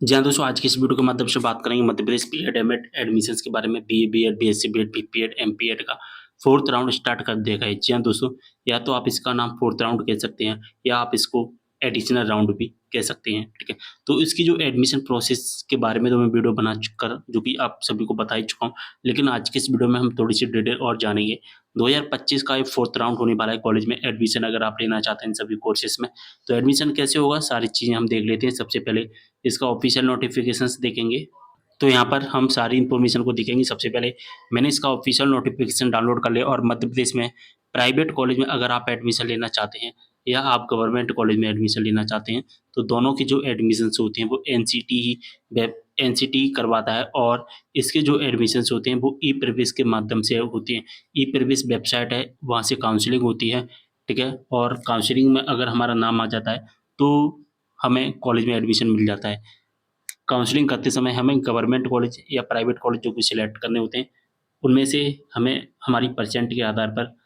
जी हाँ, दोस्तों आज की इस वीडियो के माध्यम से बात करेंगे Madhya Pradesh BEd MEd admissions के बारे में। BA, BEd, BSc BEd, BPEd, MPEd का 4th राउंड स्टार्ट कर दिया गया है। जी हाँ, दोस्तों या तो आप इसका नाम 4th राउंड कह सकते हैं या आप इसको एडिशनल राउंड भी कह सकते हैं, ठीक है? तो इसकी जो एडमिशन प्रोसेस के बारे में तो मैं वीडियो बना चुका जो कि आप सभी को बता ही चुका हूँ। लेकिन आज की इस वीडियो में हम थोड़ी-सी डिटेल और जानेंगे। 2025 का ये 4th राउंड होने वाला है कॉलेज में एडमिशन अगर आप लेना चाहते हैं इन सभी कोर्सेज़ में। तो एडमिशन कैसे होगा सारी चीज़ें हम देख लेते हैं। सबसे पहले इसका ऑफिशियल नोटिफिकेशंस देखेंगे, तो यहाँ पर हम सारी इन्फॉर्मेशन को देखेंगे। सबसे पहले मैंने इसका ऑफिशियल नोटिफिकेशन डाउनलोड कर लिया और मध्य प्रदेश में प्राइवेट कॉलेज में अगर आप एडमिशन लेना चाहते हैं या आप गवर्नमेंट कॉलेज में एडमिशन लेना चाहते हैं, तो दोनों की जो एडमिशन्स होती हैं वो एनसीटी ही करवाता है और इसके जो एडमिशन्स होते हैं वो ई-प्रवेश के माध्यम से होती हैं। ई-प्रवेश वेबसाइट है, वहाँ से काउंसलिंग होती है, ठीक है? और काउंसलिंग में अगर हमारा नाम आ जाता है, तो हमें कॉलेज में एडमिशन मिल जाता है। काउंसलिंग करते समय हमें गवर्नमेंट कॉलेज या प्राइवेट कॉलेज जो भी सिलेक्ट करने होते हैं, उनमें से हमें हमारी परसेंट के आधार पर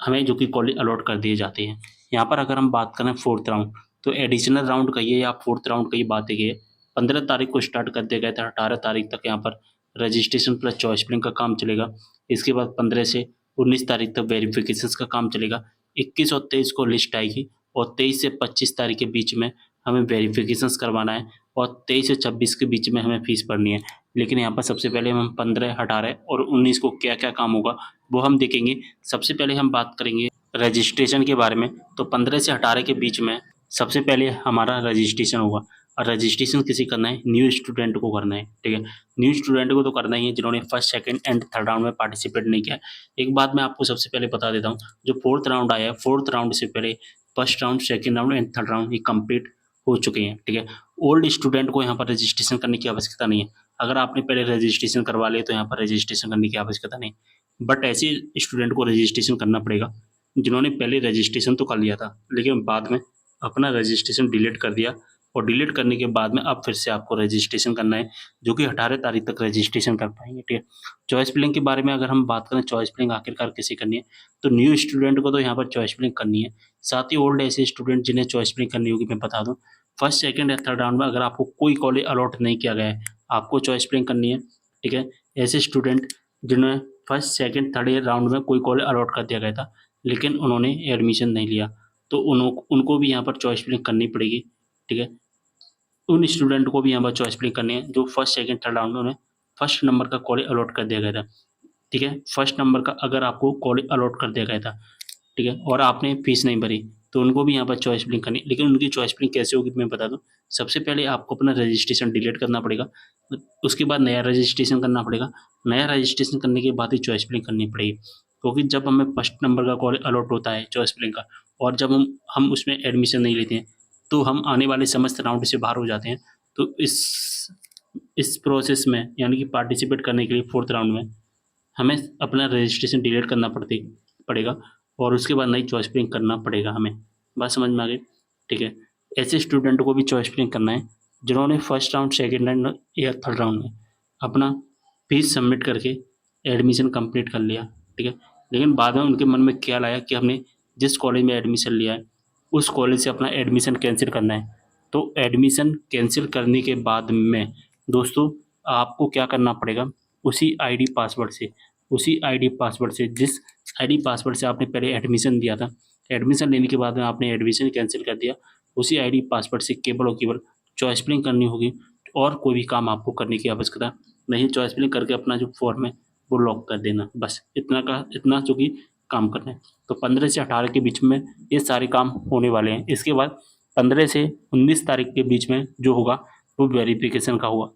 हमें जो कि कॉलेज अलॉट कर दिए जाते हैं। यहाँ पर अगर हम बात करें 4th राउंड, तो एडिशनल राउंड कहिए या 4th राउंड कहिए, बात ये है 15 तारीख को स्टार्ट कर दिया गया था, 18 तारीख तक यहाँ पर रजिस्ट्रेशन प्लस चॉइस फिलिंग का काम चलेगा। इसके बाद 15 से 19 तारीख तक वेरिफिकेशंस का काम चलेगा। 21 और 23 को लिस्ट आएगी और 23 से 25 तारीख के बीच में हमें वेरिफिकेशंस करवाना है और 23 से 26 के बीच में हमें फीस भरनी है। लेकिन यहाँ पर सबसे पहले हम 15, 18 और 19 को क्या-क्या काम होगा वो हम देखेंगे। सबसे पहले हम बात करेंगे रजिस्ट्रेशन के बारे में, तो 15 से 18 के बीच में सबसे पहले हमारा रजिस्ट्रेशन होगा और रजिस्ट्रेशन किसे करना है? न्यू स्टूडेंट को करना है, ठीक है? न्यू स्टूडेंट को तो करना ही है जिन्होंने first, second and third round में पार्टिसिपेट नहीं किया है। एक बात मैं आपको सबसे पहले बता देता हूँ, जो 4th राउंड आया है, 4th राउंड से पहले first round, second round and third round ये कंप्लीट हो चुके हैं, ठीक है? ओल्ड स्टूडेंट को यहाँ पर रजिस्ट्रेशन करने की आवश्यकता नहीं है। अगर आपने पहले रजिस्ट्रेशन करवा लिया तो यहाँ पर रजिस्ट्रेशन करने की आवश्यकता नहीं। बट ऐसे स्टूडेंट को रजिस्ट्रेशन करना पड़ेगा जिन्होंने पहले रजिस्ट्रेशन तो कर लिया था, लेकिन बाद में अपना रजिस्ट्रेशन डिलीट कर दिया और डिलीट करने के बाद में अब फिर से आपको रजिस्ट्रेशन करना है, जो कि 18 तारीख तक रजिस्ट्रेशन कर पाएँगे, ठीक है? चॉइस फिलिंग के बारे में अगर हम बात करें, चॉइस फिलिंग आखिरकार किसे करनी है, तो न्यू स्टूडेंट को तो यहाँ पर चॉइस फिलिंग करनी है। साथ ही ओल्ड ऐसे स्टूडेंट जिन्हें चॉइस फिलिंग करनी होगी, मैं बता दूँ, फर्स्ट, सेकंड या थर्ड राउंड में अगर आपको कोई कॉलेज अलॉट नहीं किया गया है, आपको चॉइस फिलिंग करनी है, ठीक है? ऐसे स्टूडेंट जिन्हें फर्स्ट, सेकंड, थर्ड राउंड में कोई कॉलेज अलॉट कर दिया गया था, लेकिन उन्होंने एडमिशन नहीं लिया, तो उनको भी यहाँ पर चॉइस फिलिंग करनी पड़ेगी, ठीक है? उन स्टूडेंट को भी यहाँ पर चॉइस फिलिंग करनी है जो फर्स्ट, सेकंड, थर्ड राउंड में उन्हें फर्स्ट नंबर का कॉलेज अलॉट कर दिया गया था, ठीक है? फर्स्ट नंबर का अगर आपको कॉलेज अलॉट कर दिया गया था, ठीक है? और आपने फीस नहीं भरी, तो उनको भी यहाँ पर चॉइस फिलिंग करनी है। लेकिन उनकी चॉइस फिलिंग कैसे होगी मैं बता दूँ। सबसे पहले आपको अपना रजिस्ट्रेशन डिलीट करना पड़ेगा, उसके बाद नया रजिस्ट्रेशन करना पड़ेगा। नया रजिस्ट्रेशन करने के बाद ही चॉइस फिलिंग करनी पड़ेगी, क्योंकि जब हमें फर्स्ट नंबर का कॉलेज अलॉट होता है चॉइस फिलिंग का और जब हम उसमें एडमिशन नहीं लेते हैं, तो हम आने वाले समस्त राउंड से बाहर हो जाते हैं। तो इस प्रोसेस में यानी कि पार्टिसिपेट करने के लिए 4th राउंड में हमें अपना रजिस्ट्रेशन डिलीट करना पड़ेगा और उसके बाद नई चॉइस फिलिंग करना पड़ेगा हमें। बात समझ में आ गई? ठीक है। ऐसे स्टूडेंट को भी चॉइस फिलिंग करना है जिन्होंने फर्स्ट राउंड, सेकंड राउंड या थर्ड राउंड में अपना फीस सबमिट करके एडमिशन कंप्लीट कर लिया, ठीक है। लेकिन बाद में उनके मन में ख्याल आया कि हमने जिस कॉलेज में एडमिशन लिया है उस कॉलेज से अपना एडमिशन कैंसिल करना है। तो एडमिशन कैंसिल करने के बाद में दोस्तों आपको क्या करना पड़ेगा, उसी आईडी पासवर्ड से जिस आईडी पासवर्ड से आपने पहले एडमिशन दिया था, एडमिशन लेने के बाद में आपने एडमिशन कैंसिल कर दिया, उसी आईडी पासवर्ड से केवल और केवल चॉइस फिलिंग करनी होगी और कोई भी काम आपको करने की आवश्यकता नहीं। चॉइस फिलिंग करके अपना जो फॉर्म है वो लॉक कर देना, बस इतना जो कि काम करना है। तो 15 से 18 के बीच में ये सारे काम होने वाले हैं। इसके बाद 15 से 19 तारीख के बीच में जो होगा वो वेरिफिकेशन का होगा।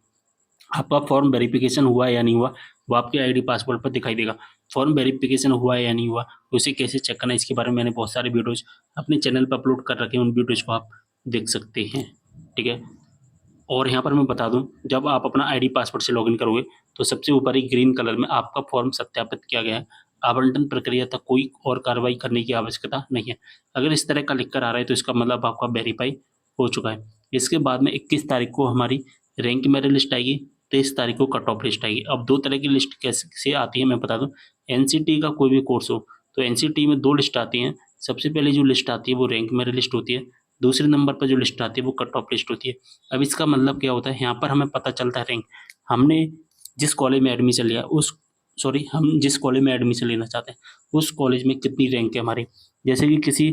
आपका फॉर्म वेरिफिकेशन हुआ या नहीं हुआ वो आपके आईडी पासवर्ड पर दिखाई देगा। फॉर्म वेरिफिकेशन हुआ या नहीं हुआ उसे कैसे चेक करना है, इसके बारे में मैंने बहुत सारे वीडियोज़ अपने चैनल पर अपलोड कर रखे हैं, उन वीडियोज़ को आप देख सकते हैं, ठीक है। और यहाँ पर मैं बता दूँ, जब आप अपना आईडी पासवर्ड से लॉगिन करोगे तो सबसे ऊपर ही ग्रीन कलर में आपका फॉर्म सत्यापित किया गया है। आवंटन प्रक्रिया तक कोई और कार्रवाई करने की आवश्यकता नहीं है। अगर इस तरह का लिख कर आ रहा है तो इसका मतलब आपका वेरीफाई हो चुका है। इसके बाद में 21 तारीख को हमारी रैंक मेरिट लिस्ट आएगी, 23 तारीख को कट ऑफ लिस्ट आएगी। अब 2 तरह की लिस्ट कैसे आती है मैं बता दूँ। एनसीटी का कोई भी कोर्स हो तो एनसीटी में 2 लिस्ट आती हैं। सबसे पहले जो लिस्ट आती है वो रैंक मेरिट लिस्ट होती है, दूसरे नंबर पर जो लिस्ट आती है वो कट ऑफ लिस्ट होती है। अब इसका मतलब क्या होता है, यहाँ पर हमें पता चलता है रैंक, हमने जिस कॉलेज में एडमिशन लिया हम जिस कॉलेज में एडमिशन लेना चाहते हैं उस कॉलेज में कितनी रैंक है हमारी। जैसे कि किसी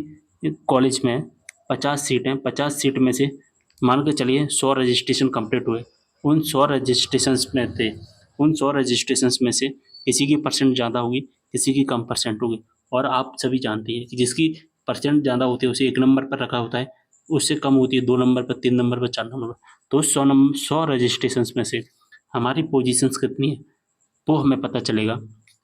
कॉलेज में 50 सीट हैं, 50 सीट में से मान के चलिए 100 रजिस्ट्रेशन कंप्लीट हुए। उन 100 रजिस्ट्रेशंस में थे उन 100 रजिस्ट्रेशंस में से किसी की परसेंट ज़्यादा होगी, किसी की कम परसेंट होगी। और आप सभी जानते हैं कि जिसकी परसेंट ज़्यादा होती है उसे 1 नंबर पर रखा होता है, उससे कम होती है 2 नंबर पर, 3 नंबर पर, 4 नंबर पर। तो 100 रजिस्ट्रेशंस में से हमारी पोजीशंस कितनी है वो हमें पता चलेगा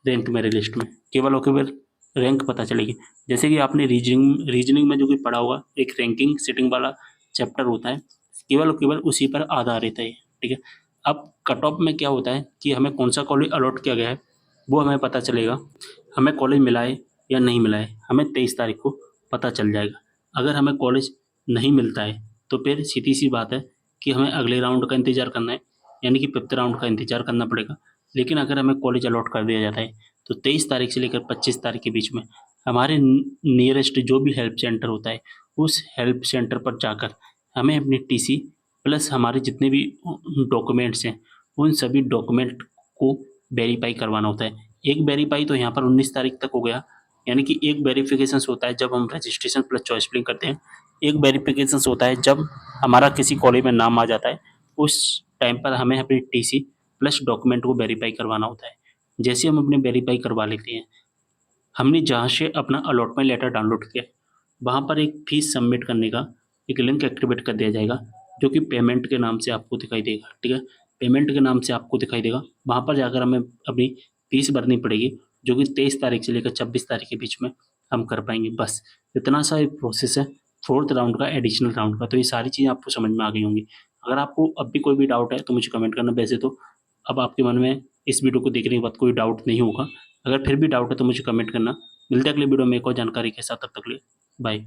रैंक मेरिट लिस्ट में, केवल और केवल रैंक पता चलेगी। जैसे कि आपने रीजनिंग में जो कि पढ़ा होगा, एक रैंकिंग सिटिंग वाला चैप्टर होता है, केवल और केवल उसी पर आधारित है, ठीक है। अब कट ऑफ में क्या होता है कि हमें कौन सा कॉलेज अलॉट किया गया है वो हमें पता चलेगा, हमें कॉलेज मिला है या नहीं मिला है हमें 23 तारीख को पता चल जाएगा। अगर हमें कॉलेज नहीं मिलता है तो फिर सीधी सी बात है कि हमें अगले राउंड का इंतज़ार करना है, यानी कि 5th राउंड का इंतज़ार करना पड़ेगा। लेकिन अगर हमें कॉलेज अलॉट कर दिया जाता है तो 23 तारीख से लेकर 25 तारीख के बीच में हमारे नियरेस्ट जो भी हेल्प सेंटर होता है उस हेल्प सेंटर पर जाकर हमें अपनी टीसी प्लस हमारे जितने भी डॉक्यूमेंट्स हैं उन सभी डॉक्यूमेंट को वेरीफाई करवाना होता है। एक वेरीफाई तो यहाँ पर 19 तारीख तक हो गया, यानी कि एक वेरिफिकेशन होता है जब हम रजिस्ट्रेशन प्लस चॉइस फिलिंग करते हैं, एक वेरिफिकेशन होता है जब हमारा किसी कॉलेज में नाम आ जाता है, उस टाइम पर हमें अपनी टीसी प्लस डॉक्यूमेंट को वेरीफाई करवाना होता है। जैसे हम अपने वेरीफाई करवा लेते हैं, हमने जहाँ से अपना अलॉटमेंट लेटर डाउनलोड किया वहाँ पर एक फीस सबमिट करने का एक लिंक एक्टिवेट कर दिया जाएगा, जो कि पेमेंट के नाम से आपको दिखाई देगा, ठीक है। पेमेंट के नाम से आपको दिखाई देगा, वहाँ पर जाकर हमें अपनी फीस भरनी पड़ेगी, जो कि 23 तारीख से लेकर 26 तारीख के बीच में हम कर पाएंगे। बस इतना सा एक प्रोसेस है फोर्थ राउंड का, एडिशनल राउंड का। तो ये सारी चीज़ें आपको समझ में आ गई होंगी। अगर आपको अब भी कोई भी डाउट है तो मुझे कमेंट करना। वैसे तो अब आपके मन में इस वीडियो को देखने के बाद कोई डाउट नहीं होगा। अगर फिर भी डाउट है तो मुझे कमेंट करना। मिलते हैं अगले वीडियो में एक और जानकारी के साथ, तब तक के लिए बाय।